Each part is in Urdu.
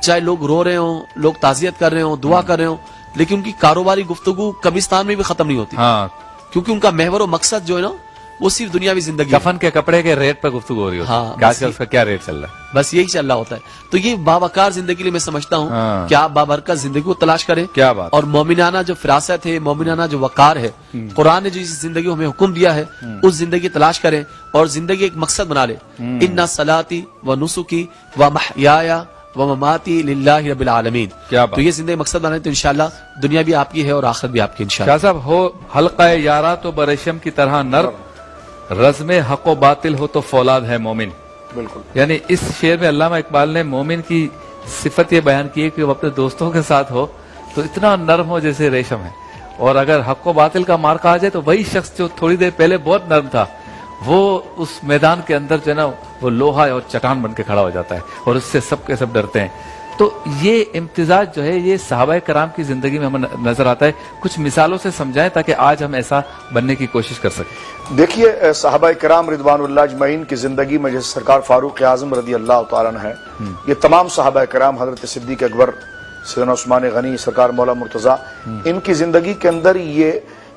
چاہے لوگ رو رہے ہوں، لوگ تعزیت کر رہے ہوں، دعا کر رہے ہوں، لیکن ان کی کاروباری گفتگو قبرستان میں بھی ختم نہیں ہوتی، کیونکہ ان کا محور و مقصد جو ہے نا وہ صرف دنیاوی زندگی، کفن کے کپڑے کے ریٹ پر گفتگو ہو رہی ہوتی ہے کہ آج کل اس کا کیا ریٹ چل رہا ہے، بس یہی چل رہا ہوتا ہے. تو یہ باوقار زندگی لیے میں سمجھتا ہوں کہ آپ بابرکت زندگی کو تلاش کریں. کیا بات. اور مومنانہ جو فراست ہے، مومنانہ جو وقار ہے، قرآن نے جو زندگی کو ہمیں حکم دیا ہے اس زندگی تلاش کریں اور زندگی ایک مقصد بنا لیں. ان صلاتی و نسکی و محیایا و مماتی للہ رب العالمین. تو یہ زندگی مقصد بنا لیں تو انشاءاللہ دنیا بھی آپ کی ہے اور آخرت بھی آپ کی انشاءاللہ. شاہ صاحب ہو حلقہ یارا تو برشم کی طرح نرم، رزم حق و باطل ہو تو فولاد ہے مومن. بالکل. یعنی اس شعر میں علامہ اقبال نے مومن کی صفت یہ بیان کی ہے کہ وہ اپنے دوستوں کے ساتھ ہو تو اتنا نرم ہو جیسے ریشم ہے، اور اگر حق و باطل کا مار کہا جائے تو وہی شخص جو تھوڑی دیر پہلے بہت نرم تھا وہ اس میدان کے اندر جو ہے نا وہ لوہا اور چٹان بن کے کھڑا ہو جاتا ہے اور اس سے سب کے سب ڈرتے ہیں. تو یہ امتزاج جو ہے یہ صحابہ کرام کی زندگی میں ہمیں نظر آتا ہے. کچھ مثالوں سے سمجھائیں تاکہ آج ہم ایسا بننے کی کوشش کر سکیں. دیکھیے صحابہ کرام رضوان اللہ اجمعین کی زندگی میں جیسے سرکار فاروق اعظم رضی اللہ تعالیٰ عنہ ہے، یہ تمام صحابہ کرام، حضرت صدیق اکبر، سیدنا عثمان غنی، سرکار مولا مرتضیٰ، ان کی زندگی کے اندر یہ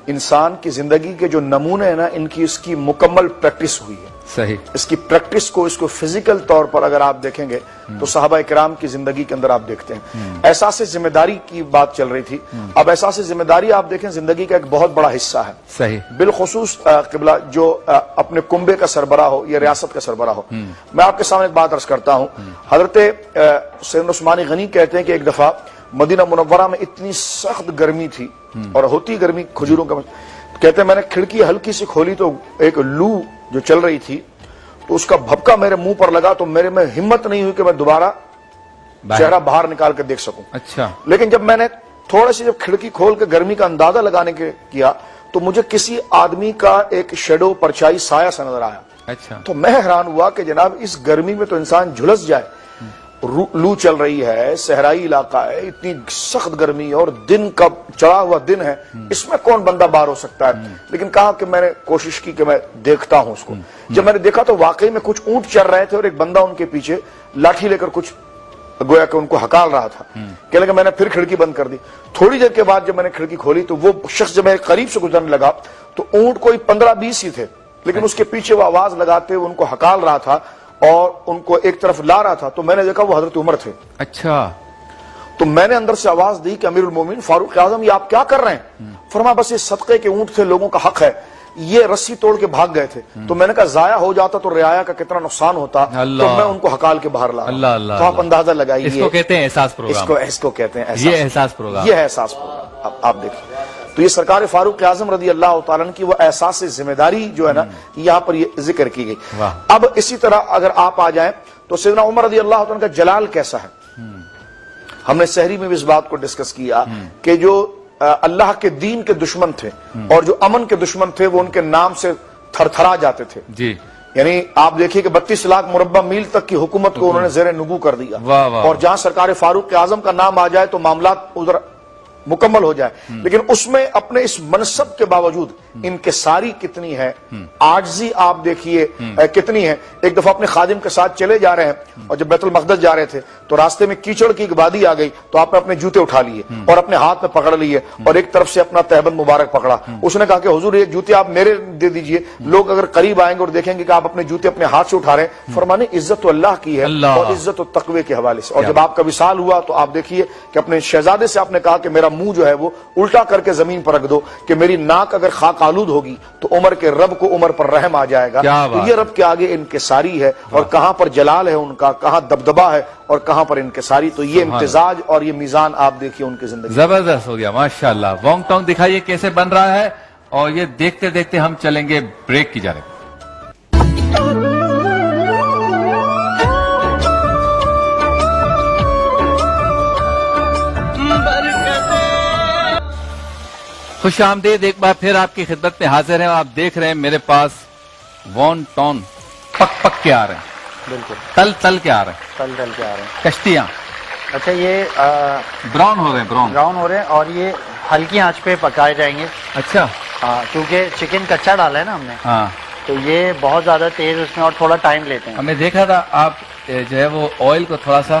انسان کی زندگی کے جو نمونے ہیں نا ان کی اس کی مکمل پریکٹس ہوئی ہے. صحیح. اس کی پریکٹس کو، اس کو فزیکل طور پر اگر آپ دیکھیں گے تو صحابہ کرام کی زندگی کے اندر آپ دیکھتے ہیں. احساس ذمہ داری کی بات چل رہی تھی. اب احساس ذمہ داری آپ دیکھیں زندگی کا ایک بہت بڑا حصہ ہے. صحیح. بالخصوص قبلہ جو اپنے کنبے کا سربراہ ہو یا ریاست کا سربراہ ہو. میں آپ کے سامنے ایک بات عرض کرتا ہوں. حضرت سیدنا عثمان غنی کہتے ہیں کہ ایک دفعہ مدینہ منورہ میں اتنی سخت گرمی تھی اور ہوتی گرمی کھجوروں کا، کہتے ہیں میں نے کھڑکی ہلکی سی کھولی تو ایک لو جو چل رہی تھی تو اس کا بھپکا میرے منہ پر لگا تو میرے میں ہمت نہیں ہوئی کہ میں دوبارہ چہرہ باہر نکال کے دیکھ سکوں. اچھا. لیکن جب میں نے تھوڑا سی جب کھڑکی کھول کے گرمی کا اندازہ لگانے کے کیا تو مجھے کسی آدمی کا ایک شیڈو، پرچھائی، سایہ سا نظر آیا. اچھا. تو میں حیران ہوا کہ جناب اس گرمی میں تو انسان جھلس جائے، لو چل رہی ہے، صحرائی علاقہ ہے، اتنی سخت گرمی اور دن کا چڑھا ہوا دن ہے، اس میں کون بندہ باہر ہو سکتا ہے. لیکن کہا کہ میں نے کوشش کی کہ میں دیکھتا ہوں اس کو. جب میں نے دیکھا تو واقعی میں کچھ اونٹ چل رہے تھے اور ایک بندہ ان کے پیچھے لاٹھی لے کر کچھ گویا کہ ان کو ہکال رہا تھا. کہنے لگا میں نے پھر کھڑکی بند کر دی. تھوڑی دیر کے بعد جب میں نے کھڑکی کھولی تو وہ شخص جب میرے قریب سے گزرنے لگا تو اونٹ کوئی 15-20 ہی تھے، لیکن اس کے پیچھے وہ آواز لگاتے ان کو ہکال رہا تھا اور ان کو ایک طرف لا رہا تھا. تو میں نے دیکھا وہ حضرت عمر تھے. اچھا. تو میں نے اندر سے آواز دی کہ امیر المومنین فاروق اعظم یہ آپ کیا کر رہے ہیں؟ فرمایا بس یہ صدقے کے اونٹ تھے، لوگوں کا حق ہے، یہ رسی توڑ کے بھاگ گئے تھے. تو میں نے کہا ضائع ہو جاتا تو رعایا کا کتنا نقصان ہوتا، تو میں ان کو ہکال کے باہر لا. تو آپ اندازہ لگائیے، اس کو کہتے ہیں احساس پروگرام. اس کو کہتے ہیں یہ احساس پروگرام. یہ احساس پروگرام. آپ دیکھیں تو یہ سرکار فاروق اعظم رضی اللہ تعالیٰ کی وہ احساس ذمہ داری جو ہے نا یہاں پر یہ ذکر کی گئی. اب اسی طرح اگر آپ آ جائیں تو سیدنا عمر رضی اللہ عنہ کا جلال کیسا ہے. ہم نے سحری میں بھی اس بات کو ڈسکس کیا کہ جو اللہ کے دین کے دشمن تھے اور جو امن کے دشمن تھے وہ ان کے نام سے تھر تھرا جاتے تھے. جی. یعنی آپ دیکھیے کہ 32 لاکھ مربع میل تک کی حکومت کو انہوں نے زیر نگو کر دیا. اور جہاں سرکار فاروق اعظم کا نام آ جائے تو معاملات ادھر مکمل ہو جائے. لیکن اس میں اپنے اس منصب کے باوجود انکساری کتنی ہے، عاجزی آپ دیکھیے کتنی ہے. ایک دفعہ اپنے خادم کے ساتھ چلے جا رہے ہیں اور جب بیت المقدس جا رہے تھے تو راستے میں کیچڑ کی ایک وادی آ گئی تو آپ نے اپنے جوتے اٹھا لیے اور اپنے ہاتھ میں پکڑ لیے اور ایک طرف سے اپنا تہبند مبارک پکڑا. اس نے کہا کہ حضور ایک جوتے آپ میرے دے دیجئے. لوگ اگر قریب آئیں گے اور دیکھیں گے کہ آپ اپنے جوتے اپنے ہاتھ سے اٹھا رہے ہیں، فرمانے عزت تو اللہ کی ہے اور عزت و تقوی کے حوالے سے. اور جب آپ کا وصال ہوا تو آپ دیکھیے کہ اپنے شہزادے سے آپ نے کہا کہ میرا منہ جو ہے وہ الٹا کر کے زمین پر رکھ دو کہ میری ناک اگر خاک آلود ہوگی تو عمر کے رب کو عمر پر رحم آ جائے گا. تو یہ رب کے آگے انکساری ہے اور کہاں پر جلال ہے ان کا، کہاں دبدبا ہے اور کہاں پر انکساری. تو یہ امتزاج اور یہ میزان آپ دیکھیے ان کی زندگی زبردست ہو گیا ماشاءاللہ. وانگ ٹانگ دکھائیے کیسے بن رہا ہے اور یہ دیکھتے دیکھتے ہم چلیں گے بریک کی جانب. خوش آمدید ایک بار پھر آپ کی خدمت میں حاضر ہیں. آپ دیکھ رہے ہیں میرے پاس وان ٹون پک پک کے آ رہے ہیں. بالکل. تل تل کے آ رہے ہیں. تل تل کے آ رہے ہیں کشتیاں. اچھا یہ براؤن ہو رہے ہیں. براؤن ہو رہے ہیں اور یہ ہلکی آنچ پہ پکائے جائیں گے. اچھا. کیونکہ چکن کچا ڈالا ہے نا ہم نے. ہاں. تو یہ بہت زیادہ تیز اس میں اور تھوڑا ٹائم لیتے ہیں. ہم نے دیکھا تھا آپ جو ہے وہ آئل کو تھوڑا سا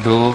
2,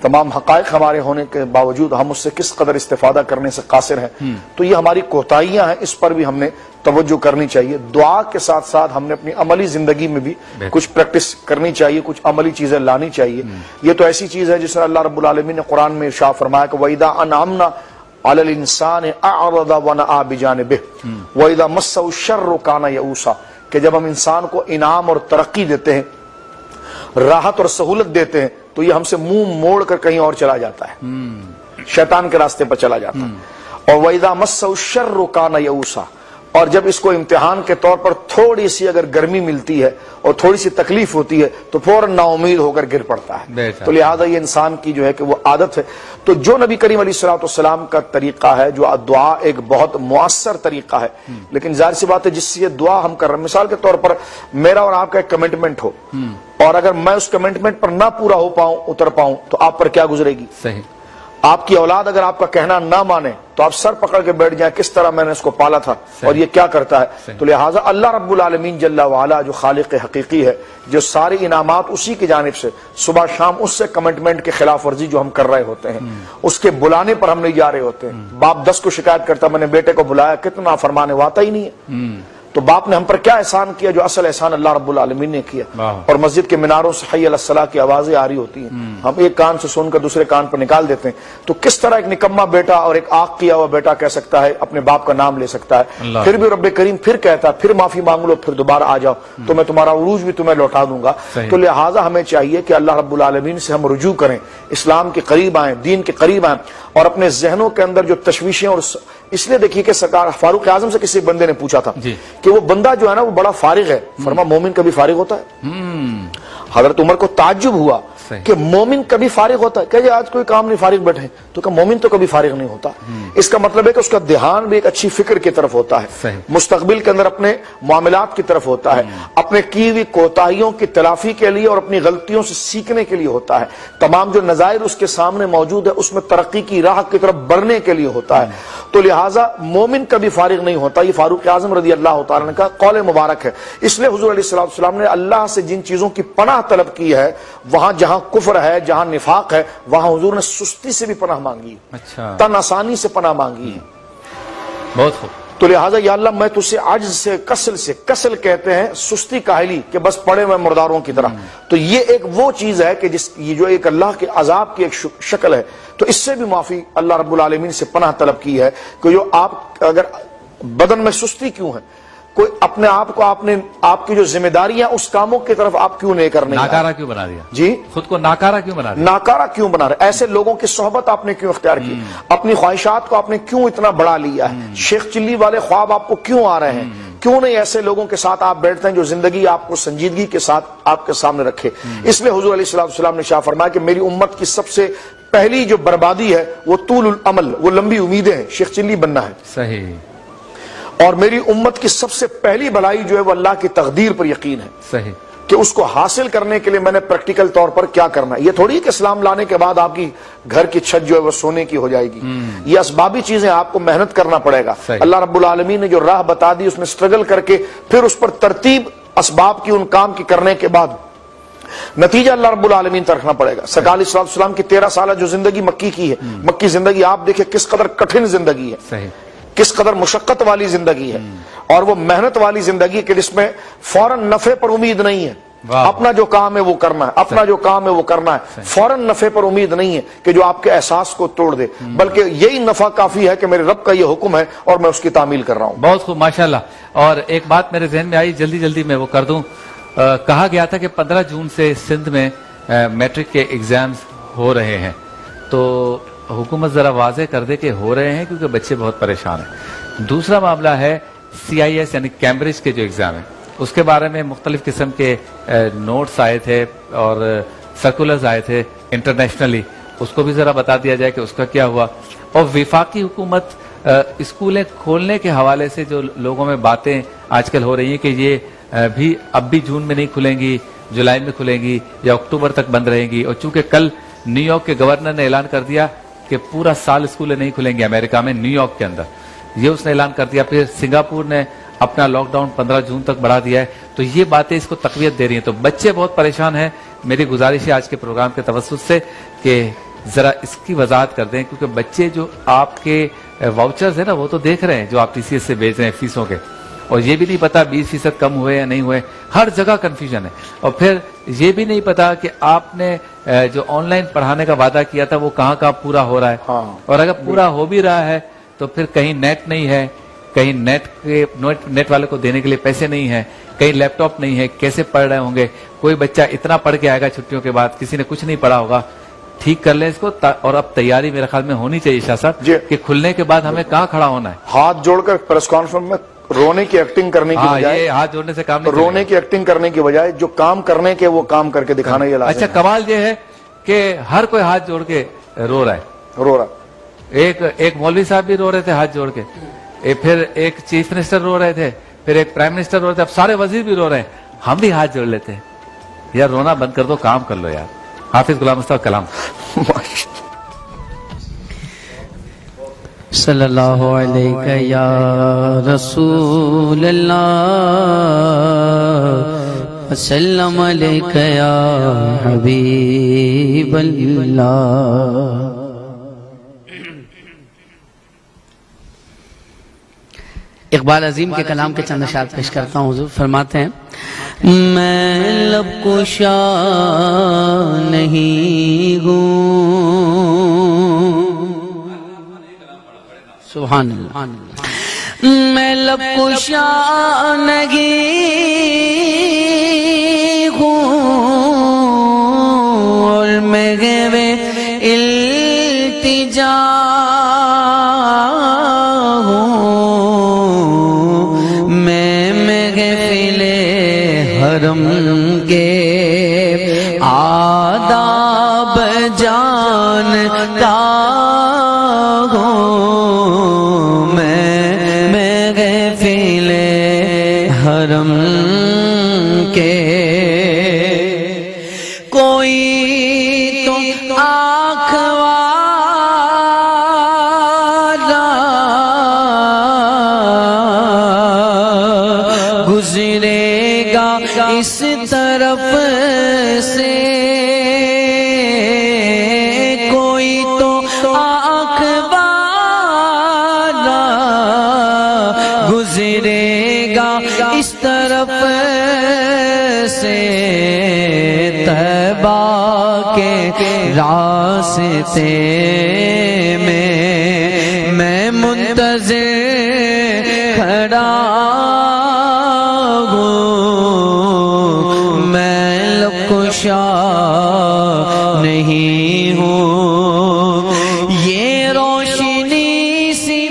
تمام حقائق ہمارے ہونے کے باوجود ہم اس سے کس قدر استفادہ کرنے سے قاصر ہیں. تو یہ ہماری کوتاہیاں ہیں، اس پر بھی ہم نے توجہ کرنی چاہیے. دعا کے ساتھ ساتھ ہم نے اپنی عملی زندگی میں بھی کچھ پریکٹس کرنی چاہیے، کچھ عملی چیزیں لانی چاہیے. یہ تو ایسی چیز ہے جس میں اللہ رب العالمین نے قرآن میں ارشاد فرمایا کہ وَإِذَا أَنْعَمْنَا عَلَى الْإِنسَانِ أَعْرَضَ وَنَأَىٰ بِجَانِبِهِ وَإِذَا مَسَّهُ الشَّرُّ كَانَ يَئُوسًا، کہ جب ہم انسان کو انعام اور ترقی دیتے ہیں، راحت اور سہولت دیتے ہیں، تو یہ ہم سے منہ موڑ کر کہیں اور چلا جاتا ہے، شیطان کے راستے پر چلا جاتا ہے. اور وَإِذَا مَسَّهُ الشَّرُّ كَانَ يَئُوسًا، اور جب اس کو امتحان کے طور پر تھوڑی سی اگر گرمی ملتی ہے اور تھوڑی سی تکلیف ہوتی ہے تو فوراً نا امید ہو کر گر پڑتا ہے. تو لہذا یہ انسان کی جو ہے کہ وہ عادت ہے. تو جو نبی کریم علیہ الصلوۃ والسلام کا طریقہ ہے، جو دعا ایک بہت مؤثر طریقہ ہے، لیکن ظاہر سی بات ہے جس سے یہ دعا ہم کر رہے ہیں، مثال کے طور پر میرا اور آپ کا ایک کمٹمنٹ ہو اور اگر میں اس کمٹمنٹ پر نہ پورا ہو پاؤں، اتر پاؤں، تو آپ پر کیا گزرے گی؟ صحیح. آپ کی اولاد اگر آپ کا کہنا نہ مانے تو آپ سر پکڑ کے بیٹھ جائیں، کس طرح میں نے اس کو پالا تھا اور یہ کیا کرتا ہے. تو لہٰذا اللہ رب العالمین جل وعلا جو خالق حقیقی ہے، جو سارے انعامات اسی کی جانب سے، صبح شام اس سے کمٹمنٹ کے خلاف ورزی جو ہم کر رہے ہوتے ہیں، اس کے بلانے پر ہم نہیں جا رہے ہوتے ہیں. باپ 10 کو شکایت کرتا میں نے بیٹے کو بلایا، کتنا فرمانے وہ آتا ہی نہیں ہے. تو باپ نے ہم پر کیا احسان کیا جو اصل احسان اللہ رب العالمین نے کیا. اور مسجد کے میناروں سے حی علی الصلاۃ کی آوازیں آ رہی ہوتی ہیں، ہم ایک کان سے سن کر دوسرے کان پر نکال دیتے ہیں. تو کس طرح ایک نکما بیٹا اور ایک آنکھ کیا ہوا بیٹا کہہ سکتا ہے، اپنے باپ کا نام لے سکتا ہے، پھر بھی رب کریم پھر کہتا ہے پھر معافی مانگ لو، پھر دوبارہ آ جاؤ تو میں تمہارا عروج بھی تمہیں لوٹا دوں گا. تو لہٰذا ہمیں چاہیے کہ اللہ رب العالمین سے ہم رجوع کریں، اسلام کے قریب آئیں، دین کے قریب آئیں، اور اپنے ذہنوں کے اندر جو تشویشیں، اور اس لیے دیکھیے کہ سرکار فاروق اعظم سے کسی بندے نے پوچھا تھا کہ وہ بندہ جو ہے نا وہ بڑا فارغ ہے، فرما مومن کبھی فارغ ہوتا ہے؟ حضرت عمر کو تعجب ہوا کہ مومن کبھی فارغ ہوتا ہے؟ کہ جی آج کوئی کام نہیں، فارغ بیٹھے ہیں. تو کہ مومن تو کبھی فارغ نہیں ہوتا. اس کا مطلب ہے کہ اس کا دھیان بھی ایک اچھی فکر کی طرف ہوتا ہے، مستقبل کے اندر اپنے معاملات کی طرف ہوتا ہے، اپنے کی ہوئی کوتاہیوں کی تلافی کے لیے اور اپنی غلطیوں سے سیکھنے کے لیے ہوتا ہے، تمام جو نظائر اس کے سامنے موجود ہے اس میں ترقی کی راہ کی طرف بڑھنے کے لیے ہوتا ہے. تو لہٰذا مومن کبھی فارغ نہیں ہوتا. یہ فاروق اعظم رضی اللہ تعالیٰ عنہ کا قول مبارک ہے. اس لیے حضور علیہ الصلوۃ والسلام نے اللہ سے جن چیزوں کی پناہ طلب کی ہے، وہاں جہاں کفر ہے، جہاں نفاق ہے، وہاں حضور نے سستی سے بھی پناہ مانگی ہے، تن آسانی سے پناہ مانگی ہے. بہت خوب. تو لہٰذا یا اللہ میں تجھ سے عجز سے، کسل کہتے ہیں سستی کاہلی، کہ بس پڑے میں مرداروں کی طرح. تو یہ ایک وہ چیز ہے کہ یہ جو ایک اللہ کے عذاب کی ایک شکل ہے. تو اس سے بھی معافی اللہ رب العالمین سے پناہ طلب کی ہے کہ جو آپ اگر بدن میں سستی کیوں ہے، کوئی اپنے آپ کو آپ کی جو ذمہ داریاں اس کاموں کی طرف آپ کیوں نہیں کرنے، ناکارہ کیوں بنا دیا؟ جی خود کو ناکارہ کیوں بنا دیا؟ ناکارہ کیوں بنا رہے؟ ایسے لوگوں کی صحبت آپ نے کیوں اختیار کی؟ اپنی خواہشات کو آپ نے کیوں اتنا بڑھا لیا ہے؟ شیخ چلی والے خواب آپ کو کیوں آ رہے ہیں؟ کیوں نہیں ایسے لوگوں کے ساتھ آپ بیٹھتے ہیں جو زندگی آپ کو سنجیدگی کے ساتھ آپ کے سامنے رکھے؟ اس لیے حضور علیہ الصلوۃ والسلام نے شاہ فرمایا کہ میری امت کی سب سے پہلی جو بربادی ہے وہ طول العمل، وہ لمبی امیدیں ہیں، شیخ چلی بننا ہے. صحیح. اور میری امت کی سب سے پہلی بھلائی جو ہے وہ اللہ کی تقدیر پر یقین ہے. صحیح. کہ اس کو حاصل کرنے کے لیے میں نے پریکٹیکل طور پر کیا کرنا ہے. یہ تھوڑی ہے کہ اسلام لانے کے بعد آپ کی گھر کی چھت جو ہے وہ سونے کی ہو جائے گی. یہ اسبابی چیزیں آپ کو محنت کرنا پڑے گا. اللہ رب العالمین نے جو راہ بتا دی اس میں سٹرگل کر کے پھر اس پر ترتیب اسباب کی ان کام کی کرنے کے بعد نتیجہ اللہ رب العالمین تک رکھنا پڑے گا. سرکار علیہ الصلوۃ والسلام کی 13 سالہ جو زندگی مکی کی ہے، مکی زندگی آپ دیکھیں کس قدر کٹھن زندگی ہے. صحیح. کس قدر مشقت والی زندگی ہے، اور وہ محنت والی زندگی کہ جس میں فوراً نفع پر امید نہیں ہے. اپنا جو کام ہے وہ کرنا ہے، اپنا جو کام ہے وہ کرنا ہے. فوراً نفع پر امید نہیں ہے کہ جو آپ کے احساس کو توڑ دے، بلکہ یہی نفع کافی ہے کہ میرے رب کا یہ حکم ہے اور میں اس کی تعمیل کر رہا ہوں. بہت خوب، ماشاءاللہ. اور ایک بات میرے ذہن میں آئی، جلدی میں وہ کر دوں. کہا گیا تھا کہ 15 جون سے سندھ میں میٹرک کے ایگزامز ہو رہے ہیں، تو حکومت ذرا واضح کر دے کہ ہو رہے ہیں کیونکہ بچے بہت پریشان ہیں. دوسرا معاملہ ہے CIS یعنی کیمبرج کے جو ایگزام ہیں، اس کے بارے میں مختلف قسم کے نوٹس آئے تھے اور سرکولرز آئے تھے انٹرنیشنلی، اس کو بھی ذرا بتا دیا جائے کہ اس کا کیا ہوا. اور وفاقی حکومت اسکولیں کھولنے کے حوالے سے جو لوگوں میں باتیں آج کل ہو رہی ہیں کہ یہ بھی اب بھی جون میں نہیں کھلیں گی، جولائی میں کھلیں گی یا اکتوبر تک بند رہیں گی. اور چونکہ کل نیو یارک کے گورنر نے اعلان کر دیا کہ پورا سال اسکولیں نہیں کھلیں گے امریکہ میں، نیو یارک کے اندر، یہ اس نے اعلان کر دیا. پھر سنگاپور نے اپنا لاک ڈاؤن 15 جون تک بڑھا دیا ہے. تو یہ باتیں اس کو تقویت دے رہی ہیں. تو بچے بہت پریشان ہیں. میری گزارش ہے آج کے پروگرام کے توسط سے کہ ذرا اس کی وضاحت کر دیں، کیونکہ بچے جو آپ کے واؤچرز ہیں نا وہ تو دیکھ رہے ہیں جو آپ TCS سے بھیج رہے ہیں فیسوں کے، اور یہ بھی نہیں پتا 20% کم ہوئے یا نہیں ہوئے، ہر جگہ کنفیوژن ہے. اور پھر یہ بھی نہیں پتا کہ آپ نے جو آن لائن پڑھانے کا وعدہ کیا تھا وہ کہاں کہاں پورا ہو رہا ہے، اور اگر پورا ہو بھی رہا ہے تو پھر کہیں نیٹ نہیں ہے، کہیں نیٹ والے کو دینے کے لیے پیسے نہیں ہیں، کہیں لیپ ٹاپ نہیں ہے، کیسے پڑھ رہے ہوں گے؟ کوئی بچہ اتنا پڑھ کے آئے گا چھٹیوں کے بعد، کسی نے کچھ نہیں پڑھا ہوگا. ٹھیک کر لیں اس کو. اور اب تیاری میرے خیال میں ہونی چاہیے شاہ صاحب کہ کھلنے کے بعد ہمیں کہاں کھڑا ہونا ہے. ہاتھ جوڑ کر پریس کانفرنس میں رونے کی ایکٹنگ کرنے کی بجائے، ہاتھ جوڑنے سے کام نہیں، رونے کی ایکٹنگ کرنے کی بجائے جو کام کرنے کے وہ کام کر کے دکھانا یہ لازم. اچھا کمال یہ ہے کہ ہر کوئی ہاتھ جوڑ کے رو رہا ہے. ایک مولوی صاحب بھی رو رہے تھے ہاتھ جوڑ کے، پھر ایک چیف منسٹر رو رہے تھے، پھر ایک پرائم منسٹر رو رہے تھے، اب سارے وزیر بھی رو رہے ہیں. ہم بھی ہاتھ جوڑ لیتے ہیں. یار رونا بند کر دو، کام کر لو یار. حافظ غلام مصطفیٰ کلام. صلی اللہ علیہ یا رسول اللہ وسلم علیہ یا حبیب اللہ. اقبال عظیم کے کلام کے چند اشعار پیش کرتا ہوں. حضور فرماتے ہیں میں لب کشا نہیں ہوں، سبحان اللہ، میں لب کشا نہیں ہوں اور میں گوے التجا ہوں، میں محفل حرم کے آداب جانتا ہوں، میں محفل حرم کے کوئی تو آنکھ والا گزرے گا اس طرف سے، کوئی تو آنکھ والا گزرے گا اس طرف سے، طیبہ کے راستے میں منتظر کھڑا ہوں، میں لب کشا نہیں ہوں. یہ روشنی سی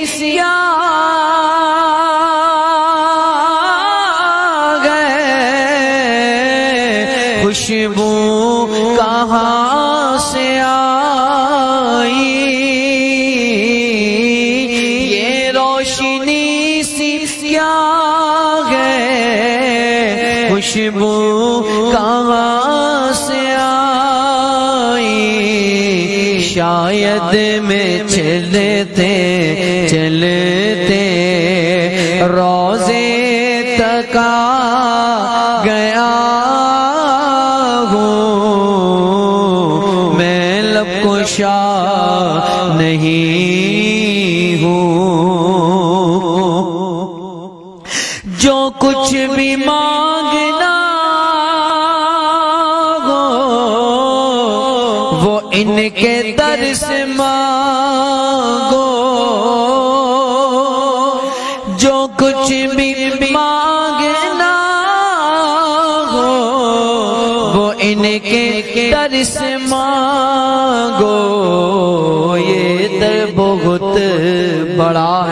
گئے، خوشبو کہاں سے آئی، یہ روشنی سی گئے، خوشبو کہاں سے آئی، شاید میں چلتے چلتے روضے تک آ گیا ہوں، میں لب کشا نہیں ہوں. جو کچھ بھی مانگنا ہو وہ ان کے در سے مانگو، جو کچھ بھی مانگنا ہو وہ ان کے در سے مانگو. یہ در بہت بڑا